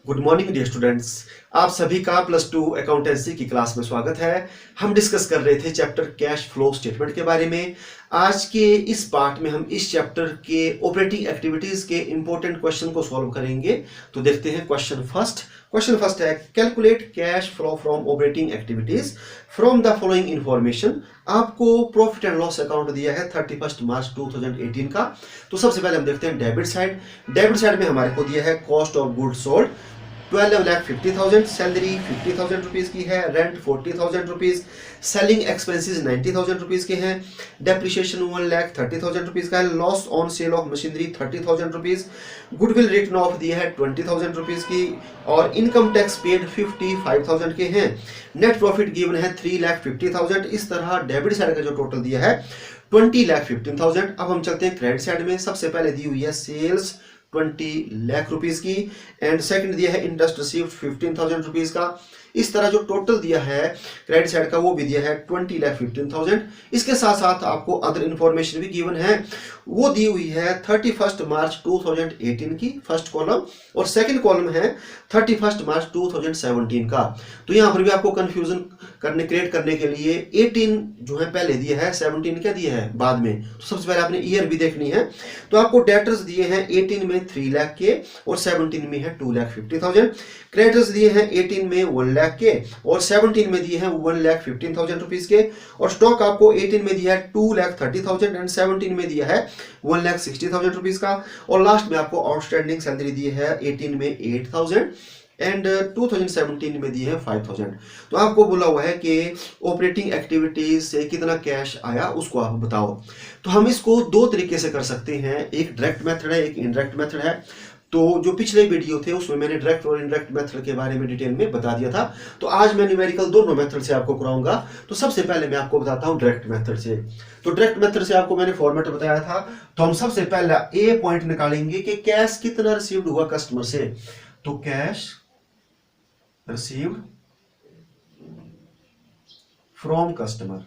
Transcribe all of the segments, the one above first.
Good morning dear students. आप सभी का प्लस टू अकाउंटेंसी की क्लास में स्वागत है। हम डिस्कस कर रहे थे चैप्टर कैश फ्लो स्टेटमेंट के बारे में। आज के इस पार्ट में हम इस चैप्टर के ऑपरेटिंग एक्टिविटीज के इंपॉर्टेंट क्वेश्चन को सॉल्व करेंगे। तो देखते हैं क्वेश्चन फर्स्ट है calculate cash flow from operating activities from the following information. आपको प्रॉफिट एंड लॉस अकाउंट दिया है 31 मार्च 2018 का। तो सबसे पहले हम देखते हैं डेबिट साइड में हमारे को दिया है cost of goods sold 12,50,000, salary 50,000 rupees की है, rent 40,000 rupees, selling expenses 90,000 rupees के हैं, डेप्रिसिएशन 1,30,000 रुपीज का है, loss on sale of machinery 30,000 rupees, goodwill written off दिया है 20,000 रुपीज की और इनकम टैक्स पेड 55,000 के हैं। नेट प्रॉफिट गिवन है 3,50,000। इस तरह डेबिट साइड का जो टोटल दिया है 20,15,000। अब हम चलते हैं क्रेडिट साइड में। सबसे पहले दी हुई है सेल्स 20 लाख रुपीस की एंड सेकंड दिया है इंटरेस्ट रिसीव्ड 15,000 रुपीस का। इस तरह जो टोटल दिया है क्रेडिट साइड का वो भी दिया है 20,15,000। इसके साथ साथ आपको अदर इंफॉर्मेशन भी गिवन है, वो दी हुई है 31 मार्च 2018 की फर्स्ट कॉलम और सेकंड कॉलम है 31 मार्च 2017 का। तो यहां पर भी आपको कंफ्यूजन क्रिएट करने के लिए 18 जो है पहले दिया है, 17 क्या दिया है बाद में। तो सबसे पहले आपने ईयर भी देखनी है। तो आपको डेटर्स दिए हैं 18 में 3 लाख के और 17 में है 2,50,000। क्रेडिटर्स दिए हैं 18 में 1 लाख के और 17 में दिए हैं 1,15,000 रुपीज के और स्टॉक आपको 18 में दिया है 2,30,000 एंड 17 में दिया है 1,60,000 रुपीज का और लास्ट में आपको आउटस्टैंडिंग सैलरी दी है 18 में 8,000 एंड 2017 में दिए हैं 5,000। तो आपको बोला हुआ है कि ऑपरेटिंग एक्टिविटीज से कितना कैश आया उसको आप बताओ। तो हम इसको दो तरीके से कर सकते हैं, एक डायरेक्ट मेथड है, एक इनडायरेक्ट मेथड है। तो जो पिछले वीडियो थे उसमें मैंने डायरेक्ट और इनडायरेक्ट मेथड के बारे में डिटेल में बता दिया था। तो आज मैं न्यूमेरिकल दोनों मेथड से आपको कराऊंगा। तो सबसे पहले मैं आपको बताता हूं डायरेक्ट मेथड से। तो डायरेक्ट मेथड से आपको मैंने फॉर्मेट बताया था। तो हम सबसे पहले ए पॉइंट निकालेंगे कि कैश कितना रिसीव्ड हुआ कस्टमर से। तो cash received from customer,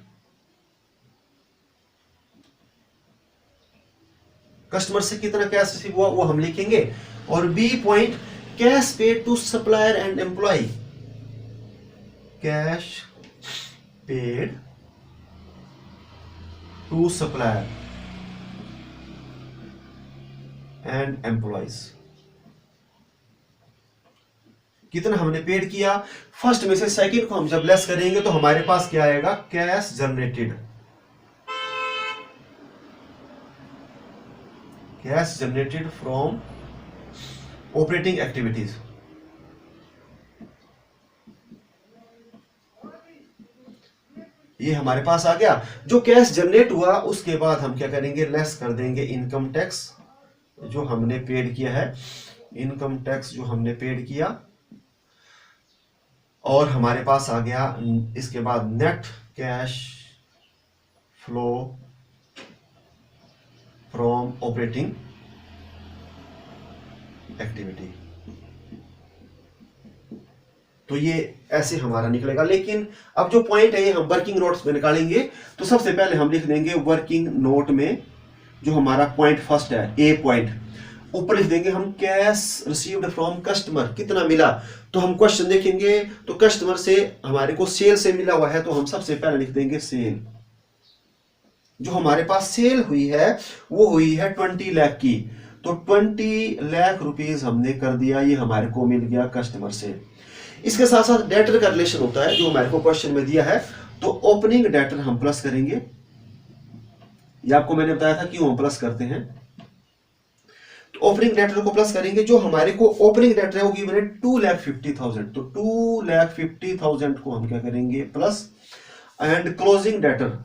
customer से कितना कैश रिसीव हुआ वो हम लिखेंगे। और B point cash paid to supplier and employee, cash paid to supplier and employees, कितना हमने पेड किया। फर्स्ट में से सेकंड को हम जब लेस करेंगे तो हमारे पास क्या आएगा, cash generated, cash generated from operating activities. ये हमारे पास आ गया। जो कैश जनरेट हुआ उसके बाद हम क्या करेंगे, लेस कर देंगे इनकम टैक्स जो हमने पेड किया है, इनकम टैक्स जो हमने पेड किया और हमारे पास आ गया इसके बाद net cash flow from operating activity. तो ये ऐसे हमारा निकलेगा। लेकिन अब जो पॉइंट है ये हम वर्किंग नोट्स में निकालेंगे। तो सबसे पहले हम लिख देंगे वर्किंग नोट में जो हमारा पॉइंट फर्स्ट है, ए पॉइंट, ऊपर लिख देंगे हम कैश रिसीव्ड फ्रॉम कस्टमर, कितना मिला। तो हम क्वेश्चन देखेंगे तो कस्टमर से हमारे को सेल से मिला हुआ है, तो हम सबसे पहले लिख देंगे सेल। जो हमारे पास सेल हुई है वो हुई है 20 लाख की, तो 20 लाख रुपीस हमने कर दिया, ये हमारे को मिल गया कस्टमर से। इसके साथ साथ डेटर का रिलेशन होता है जो हमारे को क्वेश्चन में दिया है। तो ओपनिंग डेटर हम प्लस करेंगे, ये आपको मैंने बताया था क्यों हम प्लस करते हैं। तो ओपनिंग डेटर को प्लस करेंगे, जो हमारे को ओपनिंग डेटर है वो गिवन है 2,50,000, तो 2,50,000 को हम क्या करेंगे प्लस एंड क्लोजिंग डेटर,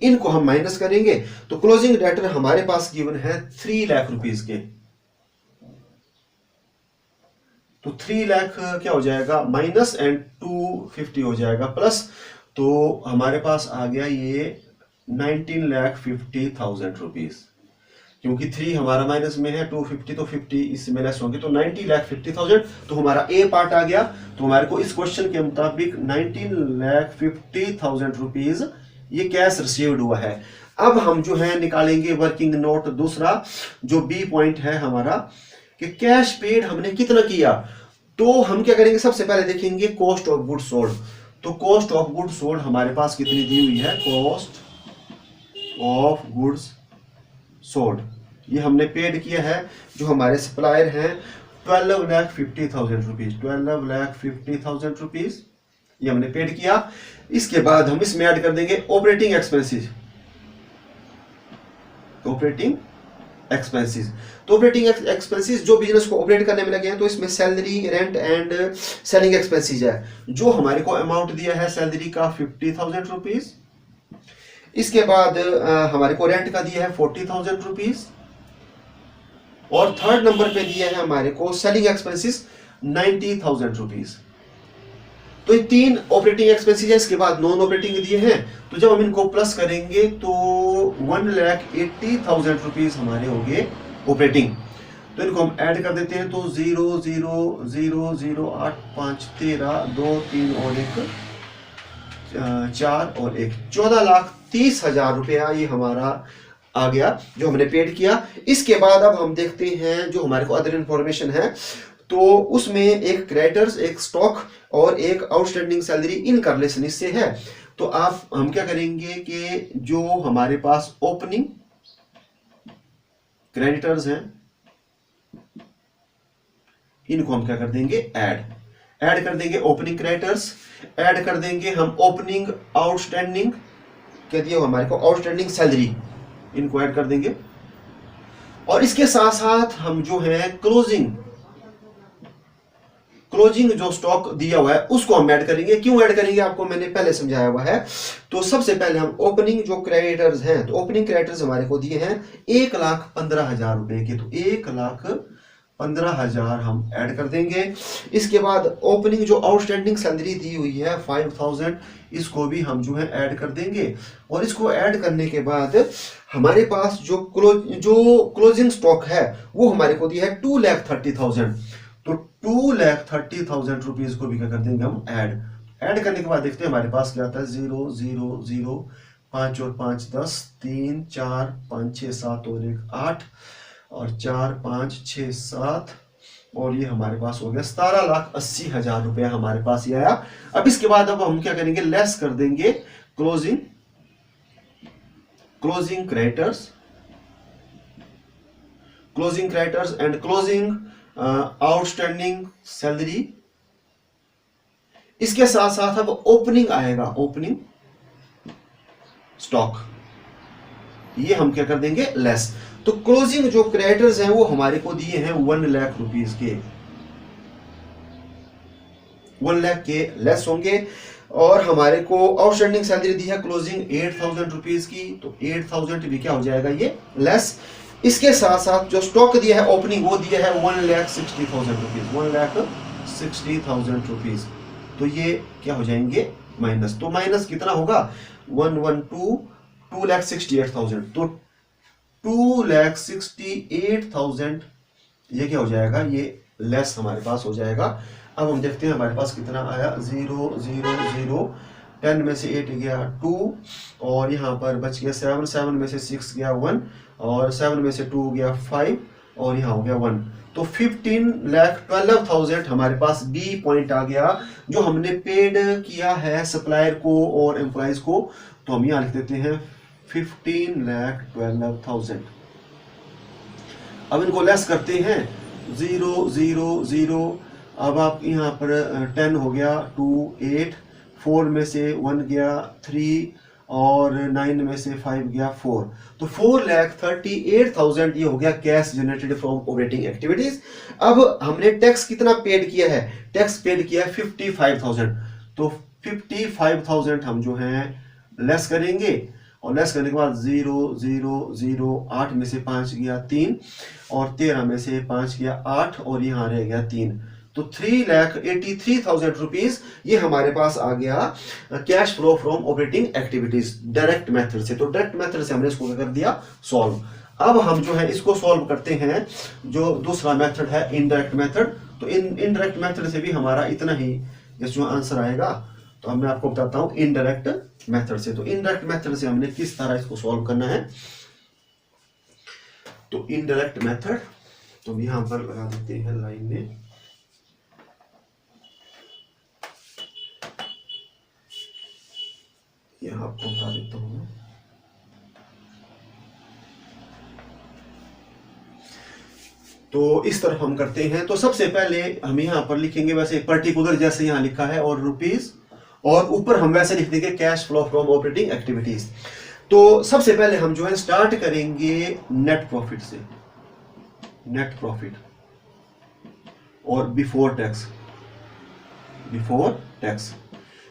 इनको हम माइनस करेंगे। तो क्लोजिंग डेटर हमारे पास गिवन है 3 लाख रुपीस के, तो 3 लाख क्या हो जाएगा माइनस एंड 250 हो जाएगा प्लस, तो हमारे पास आ गया ये 19,50,000 रुपीस। क्योंकि 3 हमारा माइनस में है, 250 तो 50 इसमें लेस होंगे, तो 90,50,000 तो हमारा ए पार्ट आ गया। तो हमारे को इस क्वेश्चन के मुताबिक 19,50,000 रुपीस ये कैश रिसीव्ड हुआ है। अब हम जो है निकालेंगे वर्किंग नोट दूसरा, जो बी पॉइंट है हमारा, कि कैश पेड हमने कितना किया। तो हम क्या करेंगे, सबसे पहले देखेंगे कॉस्ट ऑफ गुड्स सोल्ड। तो कॉस्ट ऑफ गुड्स सोल्ड हमारे पास कितनी दी हुई है, कॉस्ट ऑफ गुड्स सोल्ड, ये हमने पेड किया है, जो हमारे सप्लायर हैं 12,50,000 रुपीज, 12,50,000 रुपीज ये हमने पेड किया। इसके बाद हम इसमें ऐड कर देंगे ऑपरेटिंग एक्सपेंसेस, ऑपरेटिंग एक्सपेंसेस। तो ऑपरेटिंग एक्सपेंसेस जो बिजनेस को ऑपरेट करने में लगे हैं, तो इसमें salary, rent and selling expenses है, जो हमारे को अमाउंट दिया है सैलरी का 50,000 रुपीज। इसके बाद हमारे को रेंट का दिया है 40,000 रुपीज, और थर्ड नंबर पे दिया है हमारे को सेलिंग एक्सपेंसेस 90,000 रुपीज। तो ये 3 ऑपरेटिंग एक्सपेंसेस है, इसके बाद नॉन ऑपरेटिंग दिए हैं। तो जब हम इनको प्लस करेंगे तो 1,80,000 रुपीज हमारे हो गए ऑपरेटिंग। तो इनको हम ऐड कर देते हैं, तो 0 0 0 0 8 5 13 2 3 और 1 4 और 1 14,30,000 रुपया ये हमारा आ गया, जो हमने पेड किया। इसके बाद अब हम देखते हैं जो हमारे को अदर इंफॉर्मेशन है, तो उसमें एक क्रेडिटर्स, एक स्टॉक और एक आउटस्टैंडिंग सैलरी इन रिलेशन से है। तो हम क्या करेंगे कि जो हमारे पास ओपनिंग क्रेडिटर्स हैं, इनको हम क्या कर देंगे, ऐड कर देंगे ओपनिंग क्रेडिटर्स, ऐड कर देंगे हम ओपनिंग आउटस्टैंडिंग, क्या दिया हमारे को, आउटस्टैंडिंग सैलरी, इनको ऐड कर देंगे। और इसके साथ साथ हम जो है क्लोजिंग जो स्टॉक दिया हुआ है उसको हम ऐड करेंगे। क्यों ऐड करेंगे, आपको मैंने पहले समझाया हुआ है। तो सबसे पहले हम ओपनिंग जो क्रेडिटर्स हैं, तो ओपनिंग क्रेडिटर्स हमारे को दिए हैं 1,15,000 रुपए के, तो 1,15,000 हम ऐड कर देंगे। इसके बाद ओपनिंग जो आउटस्टैंडिंग सैलरी दी हुई है 5,000, इसको भी हम जो है ऐड कर देंगे। और इसको ऐड करने के बाद हमारे पास जो क्लोजिंग स्टॉक है वो हमारे को दिया है 2,30,000, तो 2,30,000 रुपीज को भी क्या कर देंगे हम, ऐड करने के बाद देखते हैं हमारे पास क्या आता है, 0 0 0 5 और 5 10 3 4 5 6 7 और 1 8 और 4 5 6 7 और ये हमारे पास हो गया 17,80,000 रुपया हमारे पास ये आया। अब इसके बाद अब हम क्या करेंगे, लेस कर देंगे closing creditors and closing outstanding salary. इसके साथ साथ अब ओपनिंग आएगा, ओपनिंग स्टॉक, ये हम क्या कर देंगे, लेस। तो क्लोजिंग जो क्रेडिटर्स हैं वो हमारे को दिए हैं 1 लाख रुपीस के, 1 लाख के लेस होंगे। और हमारे को आउटस्टैंडिंग सैलरी दी है क्लोजिंग 8,000 रुपीज की, तो 8,000 भी क्या हो जाएगा, ये लेस। इसके साथ साथ जो स्टॉक दिया है ओपनिंग वो दिया है 1,60,000 रुपीज, 1,60,000 रुपीज, तो ये क्या हो जाएंगे, माइनस। तो माइनस कितना होगा, 2,68,000, तो 2,68,000 ये क्या हो जाएगा, ये लेस हमारे पास हो जाएगा। अब हम देखते हैं हमारे पास कितना आया, 0 0 0 10 में से 8 गया 2 और यहाँ पर बच गया 7, 7 में से 6 गया 1 और 7 में से 2 गया 5 और यहाँ हो गया 1, तो 15,12,000 हमारे पास बी पॉइंट आ गया, जो हमने पेड किया है सप्लायर को और एम्प्लॉइज को। तो हम यहाँ लिख देते हैं 15,12,000। अब इनको लेस करते हैं, 0 0 0, अब आप यहाँ पर 10 हो गया 2 8, 4 में से 1 गया 3 और 9 में से 5 गया 4, तो 4,38,000 ये हो गया cash generated from operating activities. अब हमने टैक्स कितना पेड किया है, टैक्स पेड किया है 55,000, तो 55,000 हम जो है लेस करेंगे। और लेस करने के बाद 0 0 0 8 में से 5 गया 3 और 13 में से 5 गया 8 और यहाँ रह गया 3, तो 3,83,000 रुपीज ये हमारे पास आ गया cash flow from operating activities direct method से। तो डायरेक्ट मेथड से हमने इसको कर दिया सॉल्व। अब हम जो है इसको सॉल्व करते हैं, जो दूसरा मेथड है इनडायरेक्ट मेथड। तो इनडायरेक्ट मेथड से भी हमारा इतना ही जो आंसर आएगा, तो अब मैं आपको बताता हूं इनडायरेक्ट मेथड से। तो इनडायरेक्ट मेथड से हमने किस तरह इसको सॉल्व करना है। तो इनडायरेक्ट मेथड तो यहां पर लगा देते हैं लाइन में। यहां आपको बता देता हूं। तो इस तरफ हम करते हैं। तो सबसे पहले हम यहां पर लिखेंगे वैसे पर्टिकुलर जैसे यहां लिखा है और रुपीस, और ऊपर हम वैसे लिख देंगे cash flow from operating activities. तो सबसे पहले हम जो है स्टार्ट करेंगे नेट प्रॉफिट से, नेट प्रॉफिट और बिफोर टैक्स।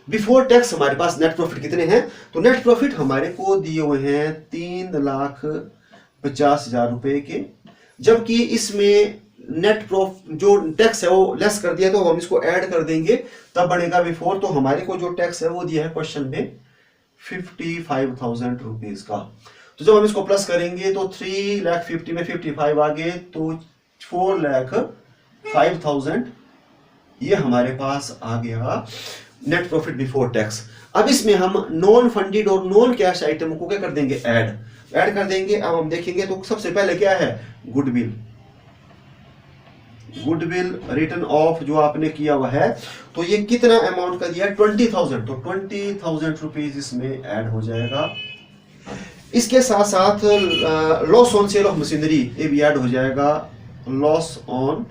बिफोर टैक्स हमारे पास नेट प्रॉफिट कितने हैं। तो नेट प्रॉफिट हमारे को दिए हुए हैं 3,50,000 रुपए के, जबकि इसमें नेट प्रॉफिट जो टैक्स है वो लेस कर दिया, तो हम इसको ऐड कर देंगे तब बनेगा बिफोर। तो हमारे को जो टैक्स है वो दिया है क्वेश्चन में 55,000 रुपीज का। तो जब हम इसको प्लस करेंगे तो 3,50,000 में 55 आ गए तो 4,05,000 ये हमारे पास आ गया नेट प्रॉफिट बिफोर टैक्स। अब इसमें हम नॉन फंडेड और नॉन कैश आइटम को क्या कर देंगे, ऐड कर देंगे। अब हम देखेंगे तो सबसे पहले क्या है, गुडविल रिटर्न ऑफ जो आपने किया हुआ है। तो ये कितना अमाउंट का दिया, 20,000। तो 20,000 रुपीज इसमें ऐड हो जाएगा। इसके साथ साथ loss on sale of machinery ये भी ऐड हो जाएगा, loss on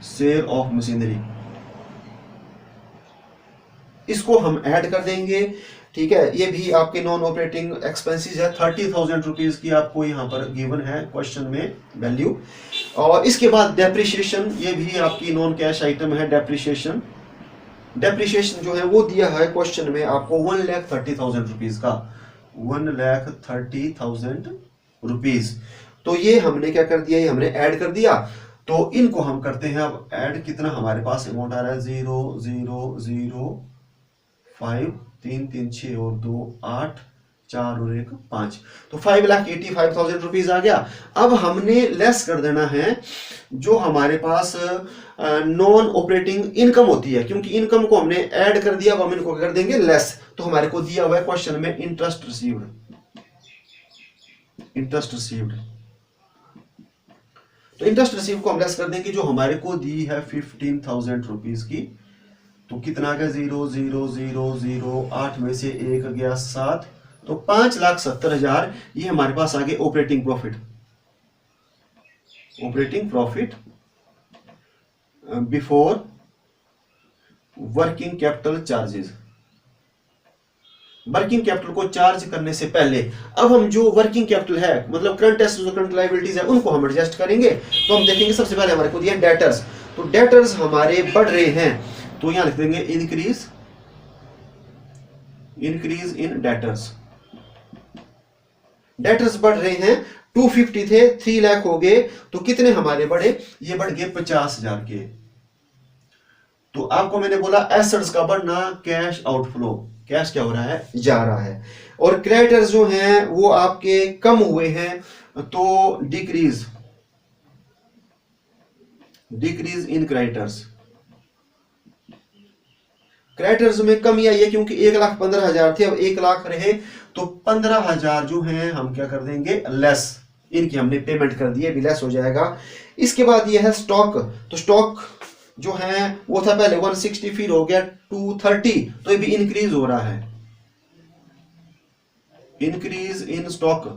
sale of machinery इसको हम ऐड कर देंगे। ठीक है, ये भी आपके नॉन ऑपरेटिंग एक्सपेंसेस है। 30,000 रुपीज की आपको यहाँ पर गिवन है क्वेश्चन में वैल्यू। और इसके बाद डेप्रिसिएशन, ये भी आपकी नॉन कैश आइटम है। डेप्रिसिएशन जो है वो दिया है क्वेश्चन में आपको 1,30,000 रुपीज का, 1,30,000 रुपीज। तो ये हमने क्या कर दिया, ये हमने ऐड कर दिया। तो इनको हम करते हैं अब ऐड। कितना हमारे पास अमाउंट आ रहा है, 0,0,0,5, 3 3 6 और 2 8, 4 और 1 5। तो 5,85,000 रुपीज आ गया। अब हमने लेस कर देना है जो हमारे पास नॉन ऑपरेटिंग इनकम होती है, क्योंकि इनकम को हमने ऐड कर दिया। अब हम इनको कर देंगे लेस। तो हमारे को दिया हुआ है क्वेश्चन में इंटरेस्ट रिसीव्ड। तो इंटरेस्ट रिसीव को हम लेस कर देंगे, जो हमारे को दी है 15,000 रुपीज की। तो कितना आ गया, 0,0,0,0, 8 में से 1 गया 7, तो 5,70,000 ये हमारे पास आ गए operating profit before working capital charges. Working capital को चार्ज करने से पहले अब हम जो वर्किंग कैपिटल है, मतलब करंट एसेट्स और करंट लायबिलिटीज है, उनको हम एडजस्ट करेंगे। तो हम देखेंगे सबसे पहले हमारे को दिया डेटर्स। तो डेटर्स हमारे बढ़ रहे हैं, तो यहां लिख देंगे इंक्रीज इन डेटर्स बढ़ रहे हैं। 250 थे, 3 लाख हो गए। तो कितने हमारे बढ़े, ये बढ़ गए 50,000 के। तो आपको मैंने बोला एसेट्स का बढ़ना, कैश आउटफ्लो, कैश क्या हो रहा है, जा रहा है। और क्रेडिटर्स जो हैं वो आपके कम हुए हैं, तो डिक्रीज इन क्रेडिटर्स में कमी आई है, क्योंकि 1,15,000 थे, अब 1 लाख रहे। तो 15,000 जो हैं हम क्या कर देंगे, लेस, इनकी हमने पेमेंट कर दी है, भी लेस हो जाएगा। इसके बाद ये है स्टॉक। तो स्टॉक जो है वो था पहले 160, फिर हो गया 230, तो ये भी इंक्रीज हो रहा है, इंक्रीज इन स्टॉक।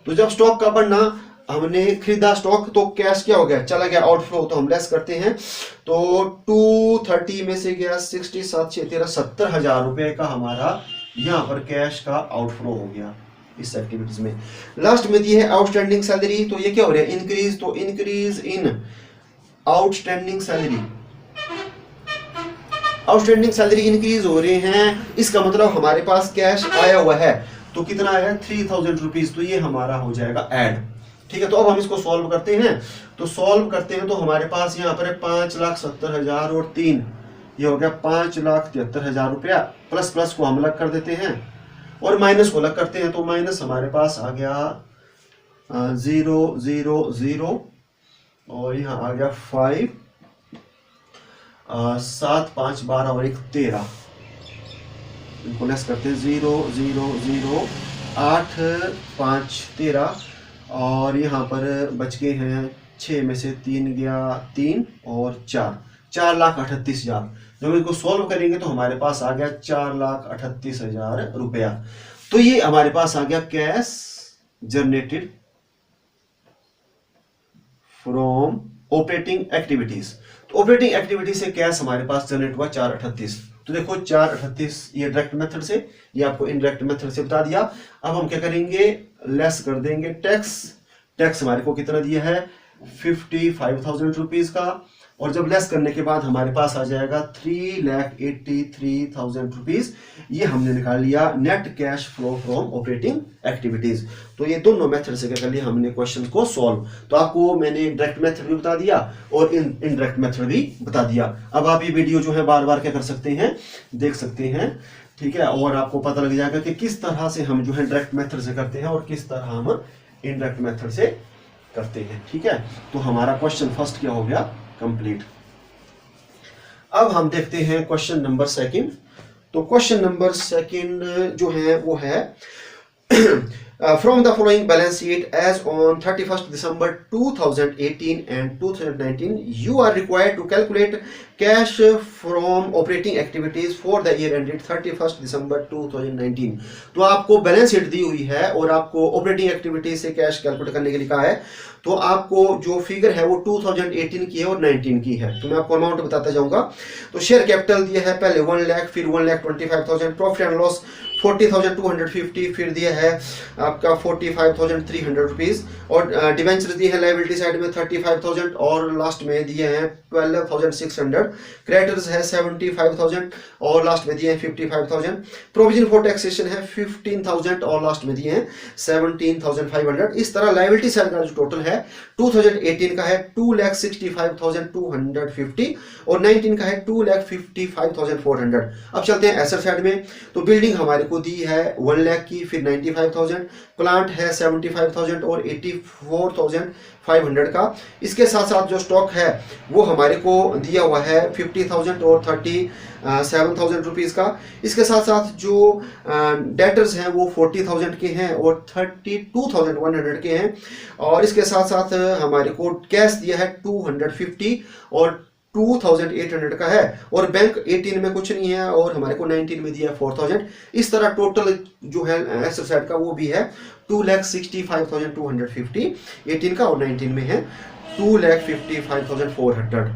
तो जब स्टॉक का बढ़ना, हमने खरीदा स्टॉक, तो कैश क्या हो गया, चला गया आउटफ्लो, तो हम लेस करते हैं। तो 230 में से गया 60, 7 6 13, 70,000 रुपए का हमारा यहां पर कैश का आउटफ्लो हो गया इस एक्टिविटीज में। लास्ट में दी है आउटस्टैंडिंग सैलरी। तो ये क्या हो रहा है, इंक्रीज। तो increase in outstanding salary increase हो रहे हैं। इसका मतलब हमारे पास कैश आया हुआ है। तो कितना आया, 3,000 रुपीज। तो ये हमारा हो जाएगा ऐड। ठीक है, तो अब हम इसको सॉल्व करते हैं। तो हमारे पास यहाँ पर है 5,70,000 और 3, ये हो गया 5,73,000 रुपया। प्लस प्लस को हम अलग कर देते हैं और माइनस को अलग करते हैं। तो माइनस हमारे पास आ गया 0,0,0 और यहाँ आ गया 5, 7 5 12 और 1 13। इनको लेस करते हैं 0 0 0 8 5 13 और यहाँ पर बच गए हैं 6 में से 3 गया 3 और 4,38,000। जब हम इसको सॉल्व करेंगे तो हमारे पास आ गया 4,38,000 रुपया। तो ये हमारे पास आ गया cash generated from operating activities. तो ऑपरेटिंग एक्टिविटी से कैश हमारे पास जनरेट हुआ 438। तो देखो 438 ये डायरेक्ट मेथड से, ये आपको इनडायरेक्ट मेथड से बता दिया। अब हम क्या करेंगे, लेस कर देंगे टैक्स। टैक्स हमारे को कितना दिया है 55,000 रुपीज का, और जब लेस करने के बाद हमारे पास आ जाएगा 3,83,000 रुपीज। ये हमने निकाल लिया net cash flow from operating activities. तो ये दोनों मेथड से क्या कर लिया हमने क्वेश्चन को सॉल्व। तो आपको मैंने डायरेक्ट मेथड भी बता दिया और इनडायरेक्ट मेथड भी बता दिया। अब आप ये वीडियो जो है बार बार क्या कर सकते हैं, देख सकते हैं, ठीक है, और आपको पता लग जाएगा कि किस तरह से हम जो है डायरेक्ट मेथड से करते हैं और किस तरह हम इनडायरेक्ट मेथड से करते हैं। ठीक है, तो हमारा क्वेश्चन फर्स्ट क्या हो गया, कंप्लीट। अब हम देखते हैं क्वेश्चन नंबर सेकंड। तो क्वेश्चन नंबर सेकंड जो है वो है from the following balance sheet as on 31st December 2018 and 2019 you are required to calculate cash from operating activities for the year ended 31st December 2019। तो आपको balance sheet दी हुई है और आपको ऑपरेटिंग एक्टिविटी से कैश कैलकुलेट करने के लिए कहा है। तो आपको जो फिगर है वो 2018 की है और 19 की है। तो मैं आपको अमाउंट बताता जाऊंगा। तो शेयर कैपिटल दिया है पहले 1 लाख, फिर 1,25,000, प्रॉफिट एंड लॉस 40,250, फिर दिया है आपका 45,300 रुपीज, और डिवेंचर दिए हैं लाइबिलिटी साइड में 35,000 और लास्ट में दिए हैं 12,600। क्रेडिटर्स है 75,000 और लास्ट में दिए हैं 55,000। प्रोविजन फॉर टैक्सेशन है 15,000 और लास्ट में दिए हैं 17,500। इस तरह लाइबिलिटी साइड का जो टोटल है 2018 का है 2,65,250 और 19 का है 2,55,400। अब चलते हैं एसेट साइड में। तो बिल्डिंग हमारे को दी है 1 लाख की, फिर 95,000, प्लांट है 75,000 और 84,500 का। इसके साथ साथ जो स्टॉक है वो हमारे को दिया हुआ है 50,000 और 37,000 रुपीज का। इसके साथ साथ जो डेटर्स हैं वो 40,000 के हैं और 32,100 के हैं, और इसके साथ साथ हमारे को कैश दिया है 250 और 2,800 का है, और बैंक 18 में कुछ नहीं है और हमारे को 19 में दिया है 4,000। इस तरह टोटल जो है एसेट साइड का वो भी है 2,65,250 18 का, और 19 में है 2,55,400।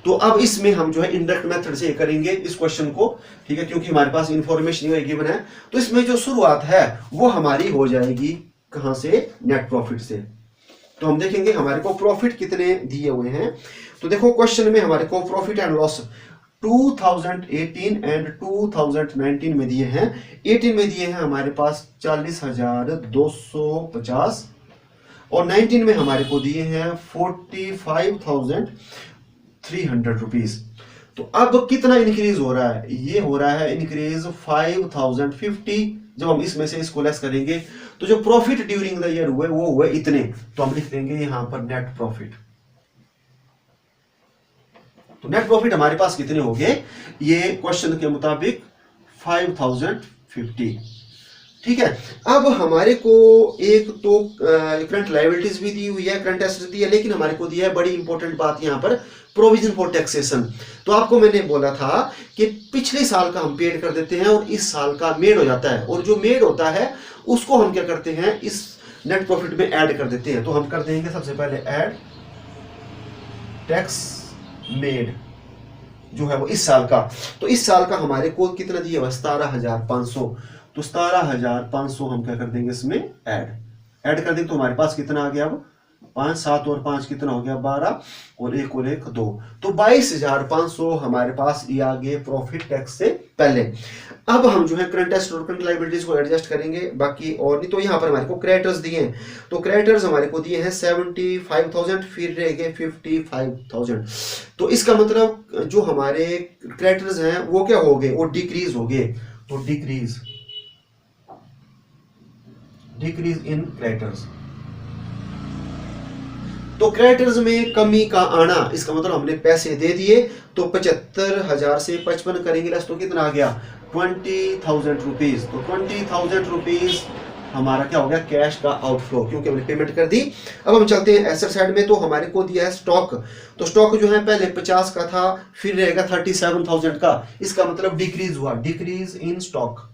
तो अब इसमें हम जो है इनडायरेक्ट मेथड से करेंगे इस क्वेश्चन को, ठीक है, क्योंकि हमारे पास इंफॉर्मेशन गिवन है। तो इसमें जो शुरुआत है वो हमारी हो जाएगी कहां से, नेट प्रॉफिट से। तो हम देखेंगे हमारे को प्रॉफिट कितने दिए हुए हैं। तो देखो क्वेश्चन में हमारे को प्रॉफिट एंड लॉस 2018 एंड 2019 में दिए हैं। 18 में दिए हैं हमारे पास 40,250 और 19 में हमारे को दिए हैं 45,300 रुपीज। तो अब कितना इंक्रीज हो रहा है, ये हो रहा है इंक्रीज 5,050। जब हम इसमें से इसको लेस करेंगे तो जो प्रॉफिट ड्यूरिंग द ईयर हुए वो हुए इतने। तो हम लिख देंगे यहां पर नेट प्रॉफिट। तो नेट प्रॉफिट हमारे पास कितने हो गए, ये क्वेश्चन के मुताबिक 5,050। ठीक है, अब हमारे को एक तो करंट लायबिलिटीज भी दी हुई है, करंट एसेट्स दी है, लेकिन हमारे को दिया है बड़ी इंपॉर्टेंट बात यहां पर प्रोविजन फॉर टैक्सेशन। तो आपको मैंने बोला था कि पिछले साल का हम पेड कर देते हैं और इस साल का मेड हो जाता है, और जो मेड होता है उसको हम क्या करते हैं इस नेट प्रॉफिट में ऐड कर देते हैं। तो हम कर देंगे सबसे पहले ऐड टैक्स मेड जो है वो इस साल का। तो इस साल का हमारे को कितना दिया हुआ 17,500। तो 17,500 हम क्या कर देंगे इसमें ऐड कर देंगे। तो हमारे पास कितना आ गया, अब 5 7 और 5 कितना हो गया 12 और 1 और 1 2। तो 22,500 हमारे पास ये आ गए प्रॉफिट टैक्स से पहले। अब हम जो है करंट एसेट और करंट लायबिलिटीज को एडजस्ट करेंगे, बाकी और नहीं। तो यहाँ पर हमारे को क्रेडिटर्स दिए हैं। तो क्रेडिटर्स हमारे को दिए हैं 75,000, फिर रह गए 55,000। तो इसका मतलब जो हमारे क्रेडिटर्स हैं वो क्या हो गए, वो डिक्रीज हो गए। तो डिक्रीज इन क्रेडिटर्स। तो क्रेडिटर्स में कमी का आना, इसका मतलब हमने पैसे दे दिए। तो 75,000 से 55 करेंगे लेस तो कितना आ गया 20,000 रुपीज। तो 20,000 रुपीज हमारा क्या हो गया, कैश का आउटफ्लो, क्योंकि हमने पेमेंट कर दी। अब हम चलते हैं एसेट साइड में। तो हमारे को दिया है स्टॉक। तो स्टॉक जो है पहले 50 का था, फिर रहेगा 37,000 का। इसका मतलब डिक्रीज हुआ, डिक्रीज इन स्टॉक।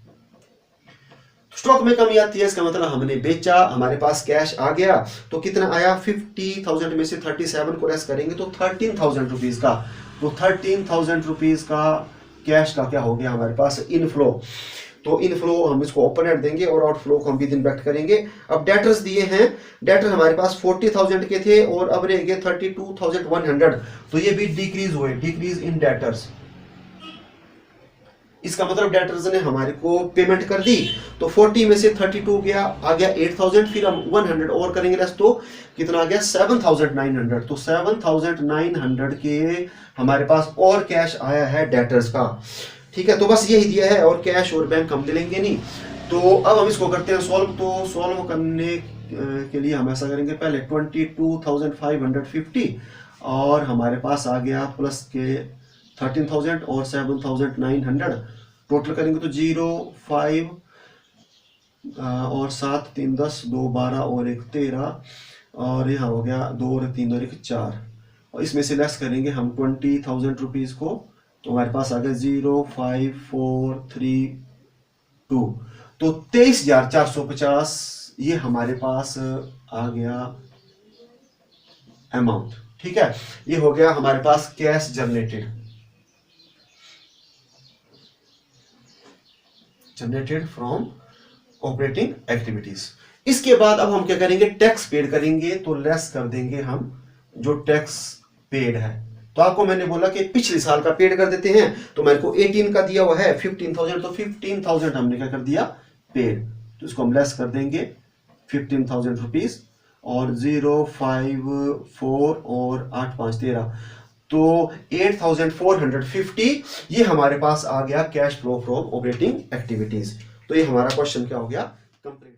स्टॉक में कमी आती है, इसका मतलब हमने बेचा, हमारे पास कैश आ गया। तो कितना आया, 50,000 में से 37 को लेस करेंगे तो 13,000 रुपीज का। तो 13,000 रुपीज का कैश का क्या हो गया हमारे पास, इनफ्लो। तो इनफ्लो हम इसको ओपन एंड देंगे और आउटफ्लो को हम भी दिन बैक करेंगे। अब डेटर्स दिए हैं, डेटर हमारे पास 40,000 के थे और अब रह गए 32,100। तो ये भी डिक्रीज हुए, डिक्रीज इन डेटर्स। इसका मतलब डेटर्स ने हमारे को पेमेंट कर दी। तो 40 में से 32 गया, आ गया 8,000, फिर हम 100 और करेंगे लेस, तो कितना आ गया 7,900। तो 7,900 के हमारे पास और कैश आया है डेटर्स का। ठीक है, तो बस यही दिया है, और कैश और बैंक हम लेंगे नहीं। तो अब हम इसको करते हैं सॉल्व। तो सॉल्व करने के लिए हम ऐसा करेंगे, पहले 22,550 और हमारे पास आ गया प्लस के 13,000 और 7,900, टोटल करेंगे तो 0 5 और 7 3 10 2 12 और 1 13, और यहाँ हो गया 2 और 3 और 1 4, और इसमें से लेस करेंगे हम 20,000 रुपीज को। तो हमारे पास आ गया 05432। तो 23,450 ये हमारे पास आ गया अमाउंट। ठीक है, ये हो गया हमारे पास cash generated from operating activities. इसके बाद अब हम क्या करेंगे, टैक्स पेड करेंगे। तो लेस कर देंगे हम जो टैक्स पेड है। तो आपको मैंने बोला कि पिछले साल का पेड कर देते हैं। तो मेरे को 18 का दिया हुआ है 15,000, तो 15,000 हमने क्या कर दिया, पेड। तो इसको हम लेस कर देंगे 15,000 रुपीज, और 0 5 4 और 8 5 13, तो 8,450 ये हमारे पास आ गया cash flow from operating activities. तो ये हमारा क्वेश्चन क्या हो गया, कंप्लीट।